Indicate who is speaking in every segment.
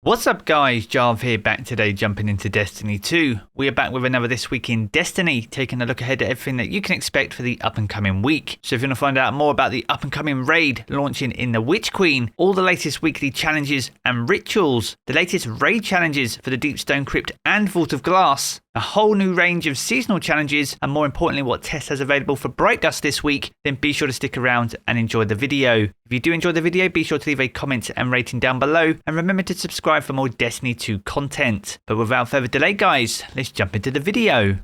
Speaker 1: What's up guys, Jarv here, back today jumping into Destiny 2. We are back with another This Week in Destiny, taking a look ahead at everything that you can expect for the up and coming week. So if you want to find out more about the up and coming raid launching in the Witch Queen, all the latest weekly challenges and rituals, the latest raid challenges for the Deepstone Crypt and Vault of Glass, a whole new range of seasonal challenges, and more importantly what Tess has available for Bright Dust this week, then be sure to stick around and enjoy the video. If you do enjoy the video, be sure to leave a comment and rating down below, and remember to subscribe for more Destiny 2 content. But without further delay guys, let's jump into the video.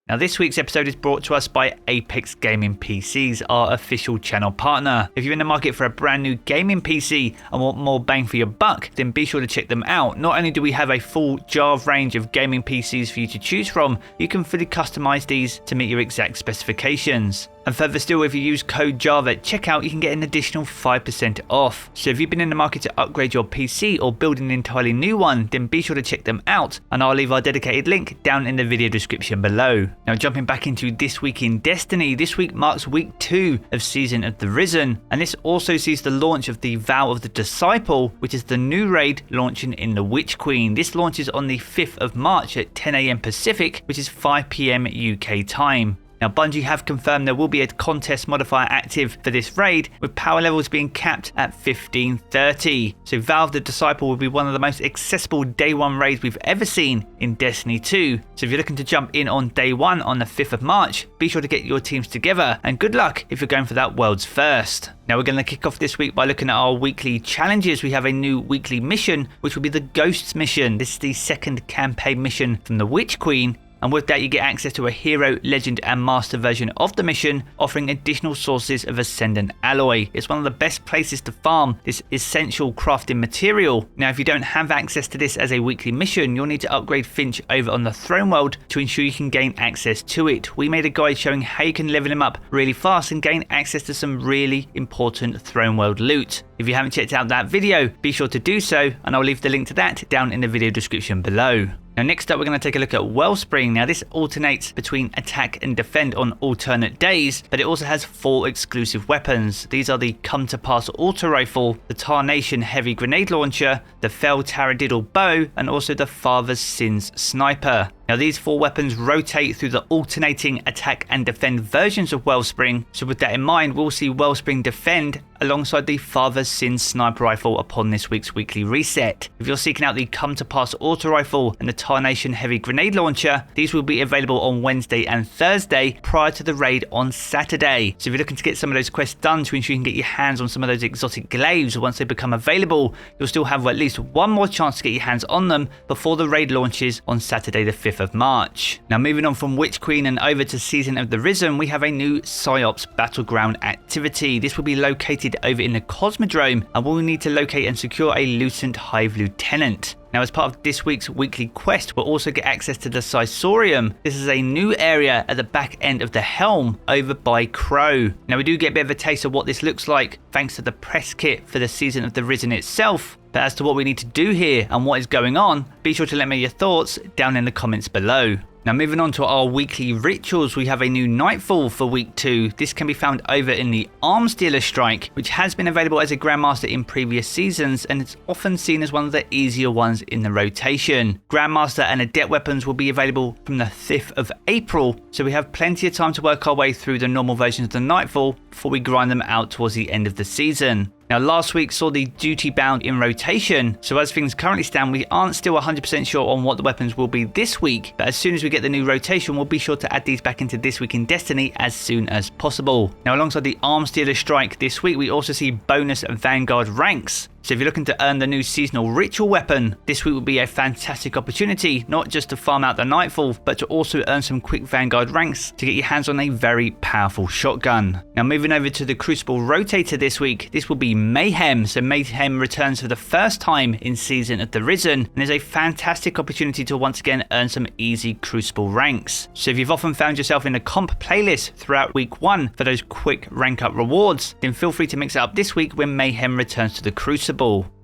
Speaker 1: Now this week's episode is brought to us by Apex Gaming PCs, our official channel partner. If you're in the market for a brand new gaming PC and want more bang for your buck, then be sure to check them out. Not only do we have a full Jarv range of gaming PCs for you to choose from, you can fully customize these to meet your exact specifications. And further still, if you use code Jarv at checkout, you can get an additional 5% off. So if you've been in the market to upgrade your PC or build an entirely new one, then be sure to check them out, and I'll leave our dedicated link down in the video description below. Now jumping back into This Week in Destiny, this week marks week 2 of Season of the Risen, and this also sees the launch of the Vow of the Disciple, which is the new raid launching in the Witch Queen. This launches on the 5th of March at 10 AM Pacific, which is 5 PM UK time. Now Bungie have confirmed there will be a contest modifier active for this raid, with power levels being capped at 1530. So Vow of the Disciple will be one of the most accessible day 1 raids we've ever seen in Destiny 2. So if you're looking to jump in on day 1 on the 5th of March, be sure to get your teams together, and good luck if you're going for that world's first. Now we're going to kick off this week by looking at our weekly challenges. We have a new weekly mission, which will be the Ghosts mission. This is the second campaign mission from the Witch Queen. And with that you get access to a hero, legend and master version of the mission, offering additional sources of Ascendant alloy. It's one of the best places to farm this essential crafting material. Now if you don't have access to this as a weekly mission, you'll need to upgrade Finch over on the Throne World to ensure you can gain access to it. We made a guide showing how you can level him up really fast and gain access to some really important Throne World loot. If you haven't checked out that video, be sure to do so, and I'll leave the link to that down in the video description below. Now next up we're going to take a look at Wellspring. Now this alternates between attack and defend on alternate days, but it also has 4 exclusive weapons. These are the Come to Pass Auto Rifle, the Tarnation Heavy Grenade Launcher, the Fell Taradiddle Bow, and also the Father's Sins Sniper. Now these 4 weapons rotate through the alternating attack and defend versions of Wellspring, so with that in mind we'll see Wellspring defend alongside the Father's Sins Sniper Rifle upon this week's weekly reset. If you're seeking out the Come to Pass Auto Rifle and the Tarnation Heavy Grenade Launcher, these will be available on Wednesday and Thursday prior to the raid on Saturday. So if you're looking to get some of those quests done to ensure you can get your hands on some of those exotic glaives once they become available, you'll still have at least one more chance to get your hands on them before the raid launches on Saturday the 5th of March. Now moving on from Witch Queen and over to Season of the Risen, we have a new PsyOps Battleground activity. This will be located over in the Cosmodrome, and we'll need to locate and secure a Lucent Hive Lieutenant. Now as part of this week's weekly quest, we'll also get access to the Psisorium. This is a new area at the back end of the HELM over by Crow. Now we do get a bit of a taste of what this looks like thanks to the press kit for the Season of the Risen itself. But as to what we need to do here and what is going on, be sure to let me know your thoughts down in the comments below. Now moving on to our weekly rituals, we have a new Nightfall for week 2. This can be found over in the Arms Dealer Strike, which has been available as a Grandmaster in previous seasons, and it's often seen as one of the easier ones in the rotation. Grandmaster and Adept weapons will be available from the 5th of April, so we have plenty of time to work our way through the normal versions of the Nightfall before we grind them out towards the end of the season. Now last week saw the Duty Bound in rotation, so as things currently stand we aren't still 100% sure on what the weapons will be this week, but as soon as we get the new rotation we'll be sure to add these back into This Week in Destiny as soon as possible. Now alongside the Arms Dealer Strike this week we also see bonus Vanguard ranks. So if you're looking to earn the new seasonal ritual weapon, this week will be a fantastic opportunity, not just to farm out the Nightfall, but to also earn some quick Vanguard ranks to get your hands on a very powerful shotgun. Now moving over to the Crucible Rotator this week, this will be Mayhem. So Mayhem returns for the first time in Season of the Risen, and is a fantastic opportunity to once again earn some easy Crucible ranks. So if you've often found yourself in a comp playlist throughout week 1 for those quick rank up rewards, then feel free to mix it up this week when Mayhem returns to the Crucible.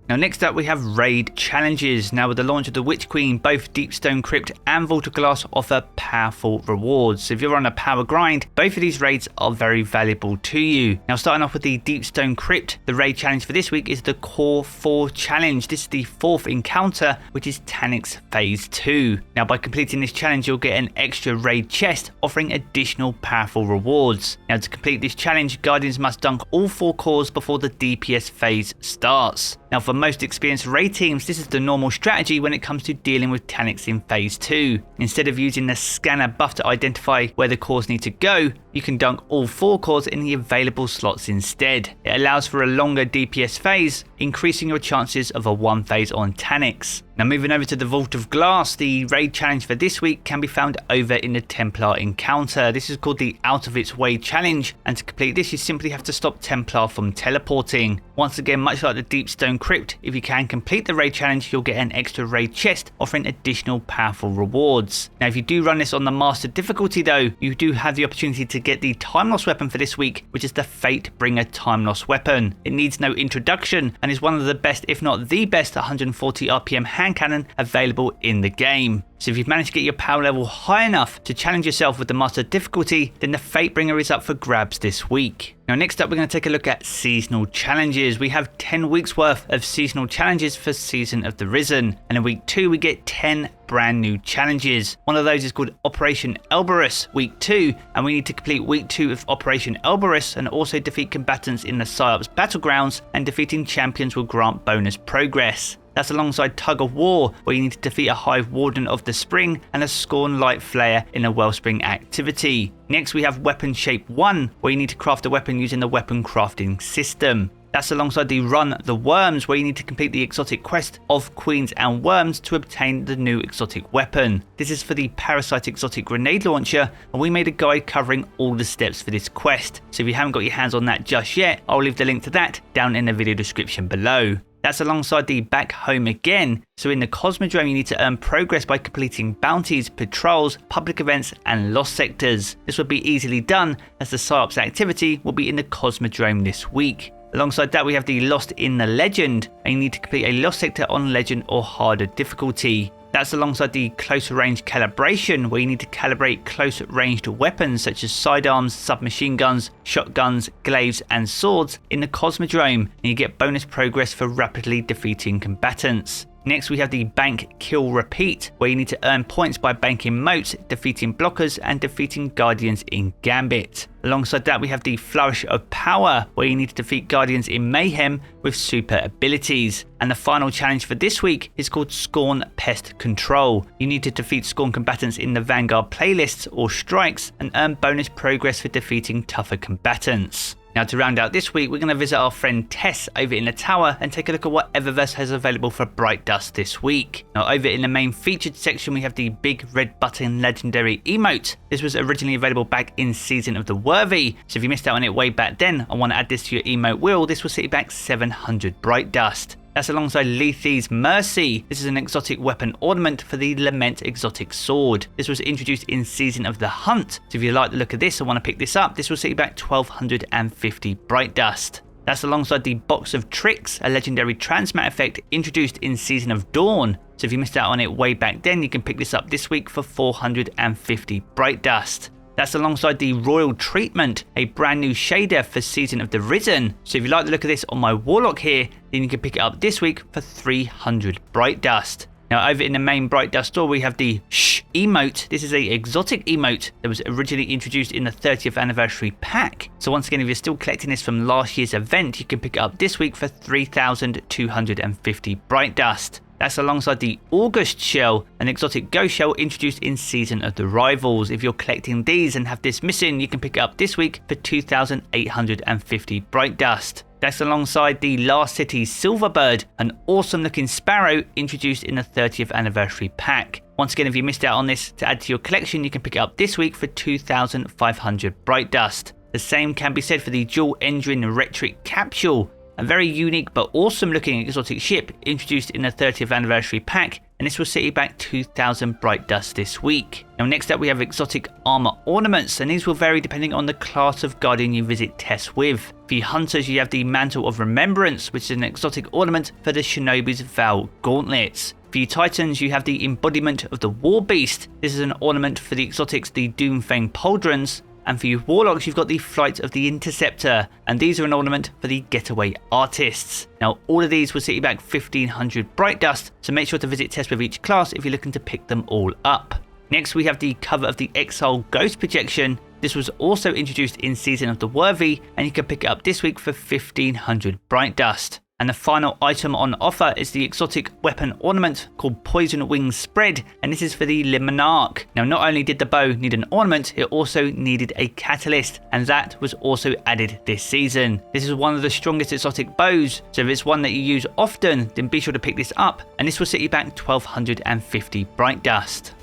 Speaker 1: Now next up we have raid challenges. Now with the launch of the Witch Queen, both Deepstone Crypt and Vault of Glass offer powerful rewards. So if you're on a power grind, both of these raids are very valuable to you. Now starting off with the Deepstone Crypt, the raid challenge for this week is the Core 4 challenge. This is the 4th encounter, which is Taniks Phase 2. Now by completing this challenge you'll get an extra raid chest offering additional powerful rewards. Now to complete this challenge, Guardians must dunk all 4 cores before the DPS phase starts. Now for most experienced raid teams, this is the normal strategy when it comes to dealing with Taniks in Phase 2. Instead of using the scanner buff to identify where the cores need to go, you can dunk all 4 cores in the available slots instead. It allows for a longer DPS phase, increasing your chances of a 1 phase on Taniks. Now moving over to the Vault of Glass, the raid challenge for this week can be found over in the Templar encounter. This is called the Out of Its Way challenge, and to complete this you simply have to stop Templar from teleporting. Once again, much like the Deepstone Crypt, if you can complete the raid challenge you'll get an extra raid chest offering additional powerful rewards. Now if you do run this on the Master difficulty though, you do have the opportunity to get the Time Loss weapon for this week, which is the Fatebringer Time Loss weapon. It needs no introduction and is one of the best, if not the best, 140 RPM hand cannon available in the game. So if you've managed to get your power level high enough to challenge yourself with the Master difficulty, then the Fatebringer is up for grabs this week. Now next up we're going to take a look at seasonal challenges. We have 10 weeks worth of seasonal challenges for Season of the Risen, and in week 2 we get 10 brand new challenges. One of those is called Operation Elberus week 2, and we need to complete week 2 of Operation Elberus and also defeat combatants in the PsyOps battlegrounds, and defeating champions will grant bonus progress. That's alongside Tug of War, where you need to defeat a Hive Warden of the Spring and a Scorn Light Flare in a Wellspring activity. Next we have Weapon Shape 1, where you need to craft a weapon using the weapon crafting system. That's alongside the Run the Worms, where you need to complete the exotic quest of Queens and Worms to obtain the new exotic weapon. This is for the Parasite exotic grenade launcher, and we made a guide covering all the steps for this quest. So if you haven't got your hands on that just yet, I'll leave the link to that down in the video description below. That's alongside the Back Home Again. So in the Cosmodrome you need to earn progress by completing bounties, patrols, public events and lost sectors. This will be easily done as the PsyOps activity will be in the Cosmodrome this week. Alongside that we have the Lost in the Legend, and you need to complete a lost sector on Legend or harder difficulty. That's alongside the Closer Range Calibration, where you need to calibrate close ranged weapons such as sidearms, submachine guns, shotguns, glaives and swords in the Cosmodrome, and you get bonus progress for rapidly defeating combatants. Next we have the Bank Kill Repeat, where you need to earn points by banking moats, defeating blockers and defeating guardians in Gambit. Alongside that we have the Flourish of Power, where you need to defeat guardians in Mayhem with super abilities. And the final challenge for this week is called Scorn Pest Control. You need to defeat Scorn combatants in the Vanguard playlists or strikes and earn bonus progress for defeating tougher combatants. Now to round out this week, we're going to visit our friend Tess over in the tower and take a look at what Eververse has available for Bright Dust this week. Now over in the main featured section we have the Big Red Button Legendary emote. This was originally available back in Season of the Worthy, so if you missed out on it way back then and want to add this to your emote wheel, this will set you back 700 Bright Dust. That's alongside Lethe's Mercy. This is an exotic weapon ornament for the Lament exotic sword. This was introduced in Season of the Hunt, so if you like the look of this and want to pick this up, this will set you back 1250 Bright Dust. That's alongside the Box of Tricks, a legendary transmat effect introduced in Season of Dawn. So if you missed out on it way back then, you can pick this up this week for 450 Bright Dust. That's alongside the Royal Treatment, a brand new shader for Season of the Risen. So if you like the look of this on my Warlock here, then you can pick it up this week for 300 Bright Dust. Now over in the main Bright Dust store we have the Shh emote. This is a exotic emote that was originally introduced in the 30th anniversary pack. So once again, if you're still collecting this from last year's event, you can pick it up this week for 3250 Bright Dust. That's alongside the August shell, an exotic ghost shell introduced in Season of the Rivals. If you're collecting these and have this missing, you can pick it up this week for 2850 Bright Dust. That's alongside the Last City Silverbird, an awesome looking sparrow introduced in the 30th anniversary pack. Once again, if you missed out on this to add to your collection, you can pick it up this week for 2500 Bright Dust. The same can be said for the Dual Engine Rhetoric Capsule, a very unique but awesome looking exotic ship introduced in the 30th anniversary pack and this will set you back 2,000 bright dust this week. Now next up we have exotic armor ornaments, and these will vary depending on the class of guardian you visit tests with. For your hunters you have the Mantle of Remembrance, which is an exotic ornament for the Shinobi's Val gauntlets. For your titans you have the Embodiment of the War Beast. This is an ornament for the exotics, the Doomfang Pauldrons. And for your warlocks you've got the Flight of the Interceptor, and these are an ornament for the Getaway Artists. Now all of these will set you back 1,500 bright dust, so make sure to visit tests with each class if you're looking to pick them all up. Next we have the Cover of the Exile Ghost projection. This was also introduced in Season of the Worthy, and you can pick it up this week for 1,500 bright dust. And the final item on offer is the exotic weapon ornament called Poison Wings Spread, and this is for the Limonarch. Now not only did the bow need an ornament, it also needed a catalyst, and that was also added this season. This is one of the strongest exotic bows, so if it's one that you use often, then be sure to pick this up, and this will set you back 1,250 bright dust.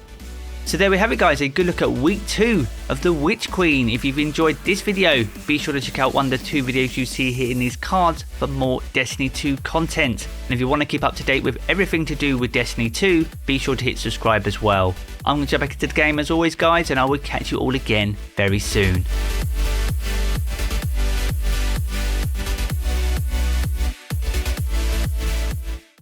Speaker 1: So there we have it guys, a good look at week 2 of the Witch Queen. If you've enjoyed this video, be sure to check out one of the 2 videos you see here in these cards for more Destiny 2 content. And if you want to keep up to date with everything to do with Destiny 2, be sure to hit subscribe as well. I'm going to jump back into the game as always guys, and I will catch you all again very soon.